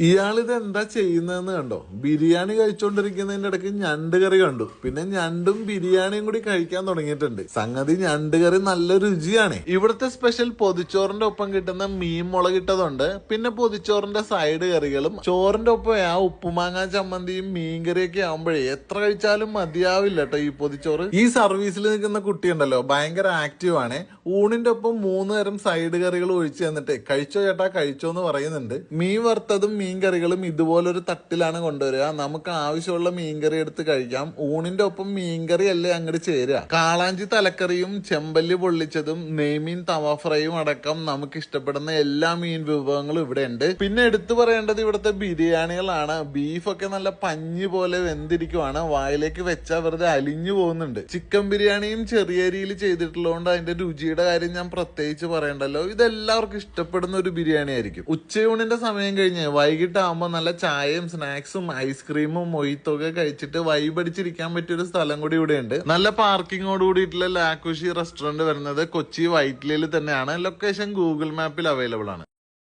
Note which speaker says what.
Speaker 1: ഇയാളിത് എന്താ ചെയ്യുന്നതെന്ന് കണ്ടോ? ബിരിയാണി കഴിച്ചോണ്ടിരിക്കുന്നതിന്റെ ഇടയ്ക്ക് ഞണ്ട് കറി കണ്ടു. പിന്നെ ഞണ്ടും ബിരിയാണിയും കൂടി കഴിക്കാൻ തുടങ്ങിയിട്ടുണ്ട്. സംഗതി ഞണ്ട് കറി നല്ല രുചിയാണ്. ഇവിടുത്തെ സ്പെഷ്യൽ പൊതിച്ചോറിന്റെ ഒപ്പം കിട്ടുന്ന മീൻ മുളകിട്ടതുണ്ട്. പിന്നെ പൊതിച്ചോറിന്റെ സൈഡ് കറികളും ചോറിന്റെ ഒപ്പം ആ ഉപ്പുമാങ്ങ ചമ്മന്തിയും മീൻകറിയൊക്കെ ആവുമ്പോഴേ എത്ര കഴിച്ചാലും മതിയാവില്ല കേട്ടോ ഈ പൊതിച്ചോറ്. ഈ സർവീസിൽ നിൽക്കുന്ന കുട്ടിയുണ്ടല്ലോ, ഭയങ്കര ആക്റ്റീവ് ആണ്. ഊണിന്റെ ഒപ്പം 3 തരം സൈഡ് കറികൾ ഒഴിച്ചു തന്നിട്ട് കഴിച്ചോ ചേട്ടാ കഴിച്ചോ എന്ന് പറയുന്നുണ്ട്. മീൻ വറുത്തതും മീൻകറികളും ഇതുപോലൊരു തട്ടിലാണ് കൊണ്ടുവരിക. നമുക്ക് ആവശ്യമുള്ള മീൻകറി എടുത്ത് കഴിക്കാം. ഊണിന്റെ ഒപ്പം മീൻകറി അല്ലേ അങ്ങോട്ട് ചേരുക. കാളാഞ്ചി തലക്കറിയും ചെമ്പല്ലി പൊള്ളിച്ചതും നെയ്മീൻ തവ ഫ്രൈയും അടക്കം നമുക്ക് ഇഷ്ടപ്പെടുന്ന എല്ലാ മീൻ വിഭവങ്ങളും ഇവിടെ ഉണ്ട്. പിന്നെ എടുത്തു പറയേണ്ടത് ഇവിടുത്തെ ബിരിയാണികളാണ്. ബീഫൊക്കെ നല്ല പഞ്ഞി പോലെ വെന്തിരിക്കുവാണ്. വായിലേക്ക് വെച്ചാൽ വെറുതെ അലിഞ്ഞു പോകുന്നുണ്ട്. ചിക്കൻ ബിരിയാണിയും ചെറിയ അരിയിൽ ചെയ്തിട്ടുള്ളതുകൊണ്ട് അതിന്റെ രുചിയുടെ കാര്യം ഞാൻ പ്രത്യേകിച്ച് പറയണ്ടല്ലോ. ഇതെല്ലാവർക്കും ഇഷ്ടപ്പെടുന്ന ഒരു ബിരിയാണി ആയിരിക്കും. ഉച്ചയൂണിന്റെ സമയം കഴിഞ്ഞ് വൈകിട്ടാകുമ്പോൾ നല്ല ചായയും സ്നാക്സും ഐസ്ക്രീമും മൊയ്ത്തൊക്കെ കഴിച്ചിട്ട് വൈബടിച്ചിരിക്കാൻ പറ്റിയൊരു സ്ഥലം കൂടി ഇവിടെ ഉണ്ട്. നല്ല പാർക്കിങ്ങോട് കൂടിയിട്ടുള്ള ലാക്കുഷി റെസ്റ്റോറന്റ് വരുന്നത് കൊച്ചി വൈറ്റ്ലയിൽ തന്നെയാണ്. ലൊക്കേഷൻ ഗൂഗിൾ മാപ്പിൽ അവൈലബിൾ ആണ്.